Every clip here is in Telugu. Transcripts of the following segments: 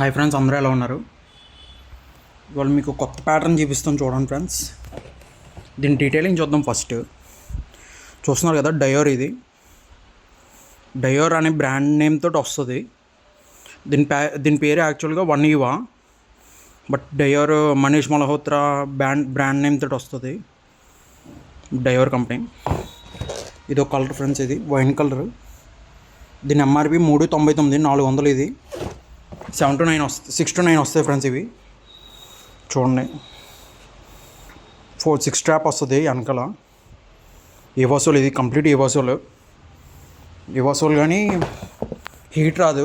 హాయ్ ఫ్రెండ్స్, అందరూ ఎలా ఉన్నారు? ఇవాళ మీకు కొత్త ప్యాటర్న్ చూపిస్తాను చూడండి ఫ్రెండ్స్. దీని డీటెయిలింగ్ చూద్దాం. ఫస్ట్ చూస్తున్నారు కదా, డయోర్. ఇది డయోర్ అనే బ్రాండ్ నేమ్ తోటి వస్తుంది. దీని పేరు యాక్చువల్గా one Eva, but డయోర్ Manish Malhotra brand name తోటి వస్తుంది డయోర్ కంపెనీ. ఇది ఒక కలర్ ఫ్రెండ్స్, ఇది వైన్ కలర్. దీని ఎంఆర్పి 399, 400. ఇది 7 to 9 వస్తుంది, 6 to 9 వస్తాయి ఫ్రెండ్స్. ఇవి చూడండి, 6 స్ట్రాప్ వస్తుంది వెనకాల. ఏవాసోల్, ఇది కంప్లీట్ ఏవాసోల్ కానీ హీట్ రాదు.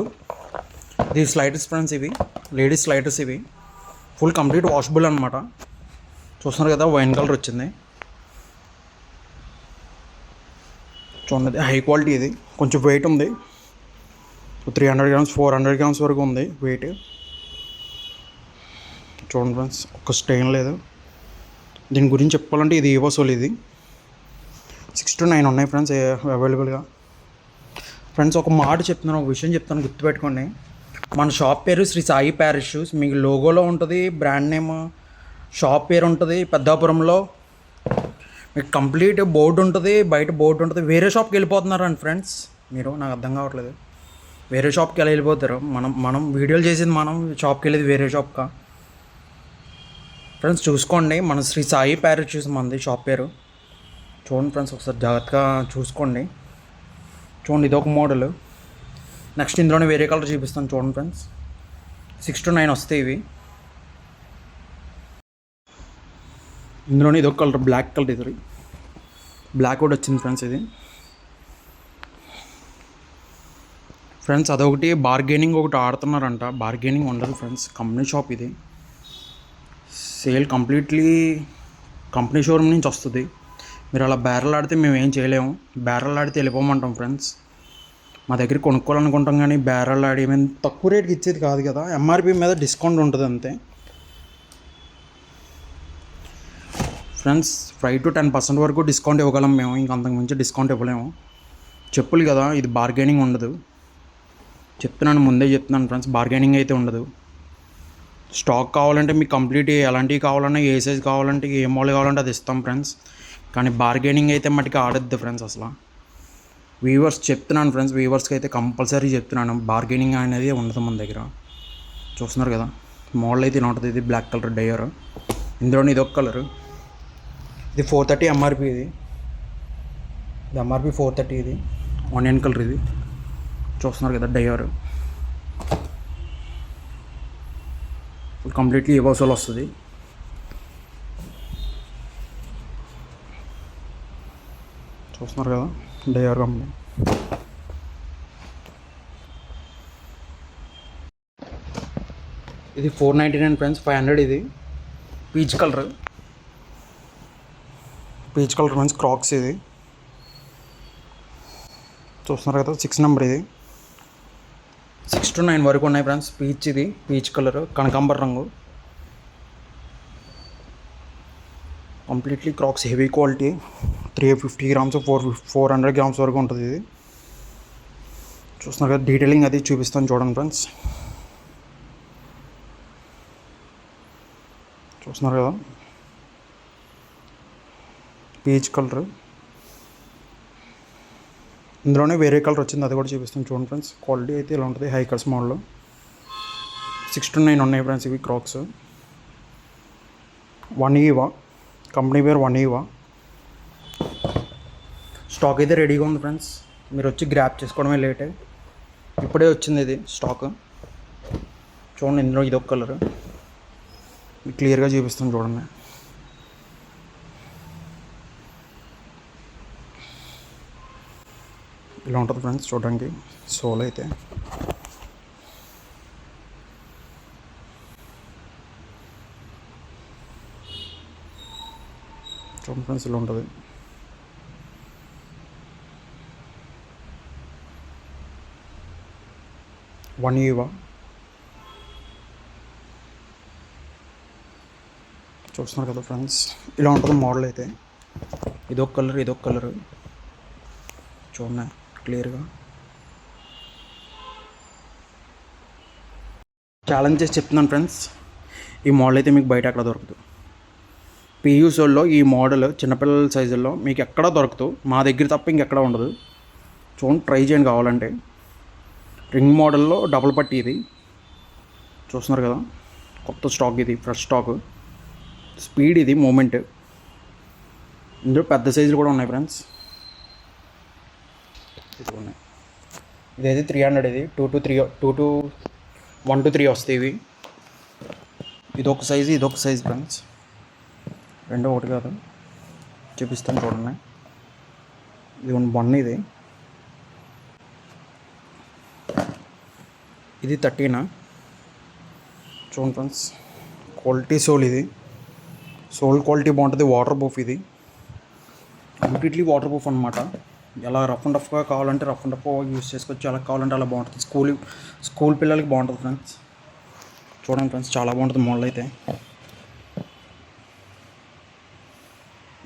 ఇది స్లైడర్స్ ఫ్రెండ్స్, ఇవి లేడీస్ స్లైడర్స్. ఇవి ఫుల్ కంప్లీట్ వాషబుల్ అనమాట. చూస్తున్నారు కదా, వైన్ కలర్ వచ్చింది. చూడండి, హై క్వాలిటీ. ఇది కొంచెం వెయిట్ ఉంది, 300 grams 400 grams వరకు ఉంది వెయిట్. చూడండి ఫ్రెండ్స్, ఒక్క స్టెయిన్ లేదు. దీని గురించి చెప్పాలంటే ఇది ఏవాసోల్. ఇది 6 to 9 ఉన్నాయి ఫ్రెండ్స్ అవైలబుల్గా. ఫ్రెండ్స్, ఒక మాట చెప్తున్నాను, ఒక విషయం చెప్తాను, గుర్తుపెట్టుకోండి. మన షాప్ పేరు శ్రీ సాయి ప్యారిస్ షూస్. మీకు లోగోలో ఉంటుంది బ్రాండ్ నేమ్, షాప్ పేరు ఉంటుంది పెద్దాపురంలో. మీకు కంప్లీట్ బోర్డు ఉంటుంది, బయట బోర్డు ఉంటుంది. వేరే షాప్కి వెళ్ళిపోతున్నారండి ఫ్రెండ్స్ మీరు, నాకు అర్థం కావట్లేదు. వేరే షాప్కి ఎలా వెళ్ళిపోతారు? మనం వీడియోలు చేసింది మనం, షాప్కి వెళ్ళేది వేరే షాప్కా? ఫ్రెండ్స్ చూసుకోండి, మన శ్రీ సాయి ప్యారిస్ షూస్ మనది షాప్ పేరు. చూడండి ఫ్రెండ్స్, ఒకసారి జాగ్రత్తగా చూసుకోండి. చూడండి, ఇది ఒక మోడల్. నెక్స్ట్ ఇందులోనే వేరే కలర్ చూపిస్తాను చూడండి ఫ్రెండ్స్. 6 to 9 వస్తాయి ఇవి. ఇందులోనే ఇది ఒక కలర్, బ్లాక్ కలర్. ఇది బ్లాక్ కూడా వచ్చింది ఫ్రెండ్స్. ఇది ఫ్రెండ్స్ అదొకటి, బార్గెనింగ్ ఒకటి ఆడుతున్నారంట. బార్గెనింగ్ ఉండదు ఫ్రెండ్స్, కంపెనీ షాప్. ఇది సేల్ కంప్లీట్లీ కంపెనీ షోరూమ్ నుంచి వస్తుంది. మీరు అలా బ్యారల్ ఆడితే మేము ఏం చేయలేము. బ్యారల్ ఆడితే వెళ్ళిపోమంటాం ఫ్రెండ్స్. మా దగ్గర కొనుక్కోవాలనుకుంటాం, కానీ బ్యారల్ ఆడి మేము తక్కువ రేట్కి ఇచ్చేది కాదు కదా. ఎంఆర్పి మీద డిస్కౌంట్ ఉంటుంది అంతే ఫ్రెండ్స్. 5 to 10% వరకు డిస్కౌంట్ ఇవ్వగలం మేము, ఇంక అంతకు మించి డిస్కౌంట్ ఇవ్వలేము. చెప్పులు కదా, ఇది బార్గెనింగ్ ఉండదు. ముందే చెప్తున్నాను ఫ్రెండ్స్, బార్గెనింగ్ అయితే ఉండదు. స్టాక్ కావాలంటే మీకు కంప్లీట్ ఎలాంటివి కావాలన్నా, ఏ సైజ్ కావాలంటే, ఏ మోడల్ కావాలంటే అది ఇస్తాం ఫ్రెండ్స్. కానీ బార్గెనింగ్ అయితే మటుకు ఆడద్దు ఫ్రెండ్స్ అసలు. వీవర్స్ చెప్తున్నాను ఫ్రెండ్స్, వీవర్స్కి అయితే కంపల్సరీ చెప్తున్నాను, బార్గెనింగ్ అనేది ఉండదు మన దగ్గర. చూస్తున్నారు కదా, మోడల్ అయితే ఇలా ఉంటుంది. ఇది బ్లాక్ కలర్ డయోర్. ఇందులోనే ఇది ఒక కలర్. ఇది 430 ఎంఆర్పి. ఇది ఎంఆర్పి 430. ఇది ఆనియన్ కలర్. ఇది చూస్తున్నారు కదా, డయోర్ కంప్లీట్లీ ఏవాసోల్ వస్తుంది. చూస్తున్నారు కదా, డయోర్ కంపెనీ. ఇది 499 ఫ్రెండ్స్, 500. ఇది పీచ్ కలర్ ఫ్రెండ్స్, క్రాక్స్. ఇది చూస్తున్నారు కదా, 6 నెంబర్. ఇది 6 to 9 వరకు ఉన్నాయి ఫ్రెండ్స్. ఇది పీచ్ కలర్, కనకాంబర్ రంగు. కంప్లీట్లీ క్రాక్స్, హెవీ క్వాలిటీ. 350 grams 400 grams వరకు ఉంటుంది. ఇది చూస్తున్నారు కదా, డీటెయిలింగ్ అది చూపిస్తాను చూడండి ఫ్రెండ్స్. చూస్తున్నారు కదా, పీచ్ కలర్. ఇందులోనే వేరే కలర్ వచ్చింది, అది కూడా చూపిస్తాను చూడండి ఫ్రెండ్స్. క్వాలిటీ అయితే ఇలా ఉంటుంది, హైకర్స్ మోడల్. 6 to 9 ఉన్నాయి ఫ్రెండ్స్ ఇవి క్రాక్స్. వన్ ఈవా, కంపెనీ పేరు వన్ ఈవా. స్టాక్ అయితే రెడీగా ఉంది ఫ్రెండ్స్, మీరు వచ్చి గ్రాప్ చేసుకోవడమే లేట్. ఇప్పుడే వచ్చింది ఇది స్టాక్. చూడండి, ఇందులో ఇది ఒక కలర్ క్లియర్గా చూపిస్తాను చూడండి. ఇలా ఉంటుంది ఫ్రెండ్స్ చూడడానికి. సోల్ అయితే చూడండి ఫ్రెండ్స్, ఇలా ఉంటుంది. One Eva. చూస్తున్నారు కదా ఫ్రెండ్స్, ఇలా ఉంటుంది మోడల్ అయితే. ఇదొక కలర్ చూడండి క్లియర్గా. ఛాలెంజ్ చేసి చెప్తున్నాను ఫ్రెండ్స్, ఈ మోడల్ అయితే మీకు బయట ఎక్కడ దొరకదు. పియూసోల్లో ఈ మోడల్ చిన్నపిల్లల సైజుల్లో మీకు ఎక్కడా దొరకదు, మా దగ్గర తప్ప ఇంకెక్కడ ఉండదు. చూడండి, ట్రై చేయండి కావాలంటే. రింగ్ మోడల్లో డబుల్ పట్టి ఇది చూస్తున్నారు కదా, కొత్త స్టాక్, ఇది ఫ్రెష్ స్టాక్. స్పీడ్ ఇది మూమెంట్. ఇందులో పెద్ద సైజులు కూడా ఉన్నాయి ఫ్రెండ్స్, ఇది ఉన్నాయి. ఇదైతే 300, ఇది 1 to 3 వస్తాయి ఇవి. ఇదొక సైజు, ఇదొక సైజు ఫ్రెండ్స్, రెండు ఒకటి కాదు. చూపిస్తాను చూడండి. ఇది 1 ఇది 13. చూడండి ఫ్రెండ్స్, క్వాలిటీ సోల్, ఇది సోల్ క్వాలిటీ బాగుంటుంది. వాటర్ ప్రూఫ్, ఇది కంప్లీట్లీ వాటర్ ప్రూఫ్ అనమాట. ఎలా రఫ్ అండ్ రఫ్గా కావాలంటే రఫ్ అండ్ రఫ్ యూస్ చేసుకోవచ్చు, ఎలా కావాలంటే అలా బాగుంటుంది. స్కూల్ పిల్లలకి బాగుంటుంది ఫ్రెండ్స్. చూడండి ఫ్రెండ్స్, చాలా బాగుంటుంది మోడల్ అయితే.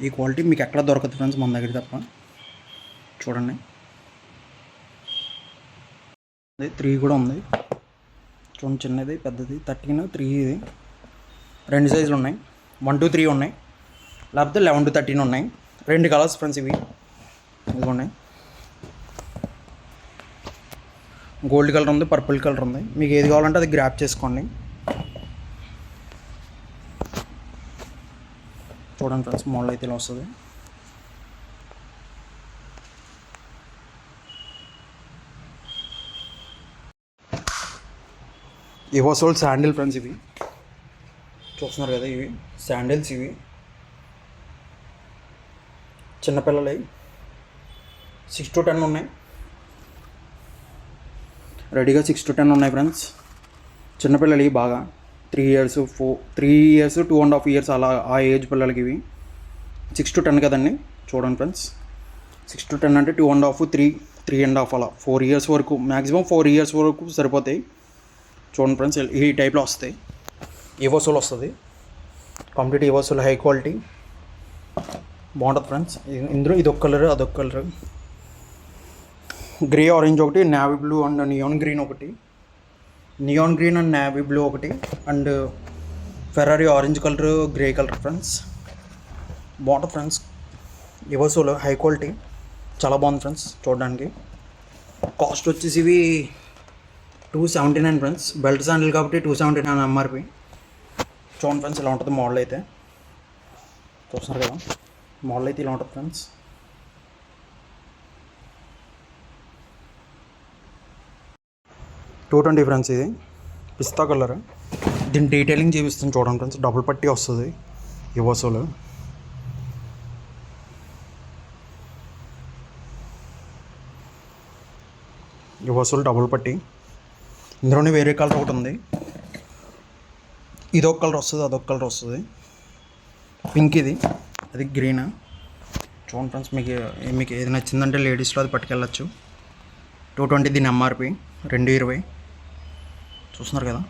ఈ క్వాలిటీ మీకు ఎక్కడ దొరకదు ఫ్రెండ్స్, మన దగ్గర తప్ప. చూడండి, 3 కూడా ఉంది. చూడండి, చిన్నది పెద్దది 13, 3 ఇది. 2 సైజులు ఉన్నాయి, 1 to 3 ఉన్నాయి, లేకపోతే 11 to 13 ఉన్నాయి. 2 కలర్స్ ఫ్రెండ్స్ ఇవి. ఇదిగోండి, గోల్డ్ కలర్ ఉంది, పర్పుల్ కలర్ ఉంది. మీకు ఏది కావాలంటే అది గ్రాప్ చేసుకోండి. చూడండి ఫ్రెండ్స్, మోడల్ అయితే ఇలా వస్తుంది. ఇవోసోల్ శాండిల్ ఫ్రెండ్స్, ఇవి చూస్తున్నారు కదా, ఇవి శాండిల్స్. ఇవి చిన్నపిల్లలు 6 to 10 ఉన్నాయి, రెడీగా 6 to 10 ఉన్నాయి ఫ్రెండ్స్. చిన్నపిల్లలు బాగా 3 years, 2.5 years అలా ఆ ఏజ్ పిల్లలకి ఇవి. 6 to 10 కదండి. చూడండి ఫ్రెండ్స్, 6 to 10 అంటే 2.5, 3.5 అలా 4 years వరకు, మ్యాక్సిమం 4 years వరకు సరిపోతాయి. చూడండి ఫ్రెండ్స్, ఈ టైప్లో వస్తాయి. ఇవోసోల్ వస్తుంది, కంప్లీట్ ఇవోసోల్, హై క్వాలిటీ, బాగుంటుంది ఫ్రెండ్స్. ఇందులో ఇదొక కలర్, అదొక కలర్, గ్రే ఆరెంజ్ ఒకటి, navy blue and neon green ఒకటి, neon green and navy blue ఒకటి, and Ferrari orange colour, grey colour friends. బాగుంటుంది ఫ్రెండ్స్. ఇవోసోల్ హై క్వాలిటీ, చాలా బాగుంది ఫ్రెండ్స్ చూడడానికి. కాస్ట్ వచ్చేసి ఇవి 279 ఫ్రెండ్స్. బెల్ట్ శాండిల్ కాబట్టి 279 ఎంఆర్పి. చూడండి ఫ్రెండ్స్, ఇలా ఉంటుంది మోడల్ అయితే. చూస్తున్నారు కదా, మోడల్ అయితే ఇలా ఉంటుంది ఫ్రెండ్స్. $220 ఫ్రెండ్స్. ఇది పిస్తా కలర్. దీని డీటెయిలింగ్ చూపిస్తుంది చూడండి ఫ్రెండ్స్. డబుల్ పట్టి వస్తుంది ఇవోసోల్. ఇవోసోల్ డబుల్ పట్టి. ఇందులోనే వేరే కలర్ ఒకటి ఉంది, ఇదొక కలర్ వస్తుంది, అదొక కలర్ వస్తుంది. పింక్ ఇది, అది గ్రీన్. చూడండి ఫ్రెండ్స్, మీకు ఏది నచ్చిందంటే లేడీస్లో అది పట్టుకెళ్ళచ్చు. 220 దీని ఎంఆర్పి, 220. చూస్తున్నారు కదా.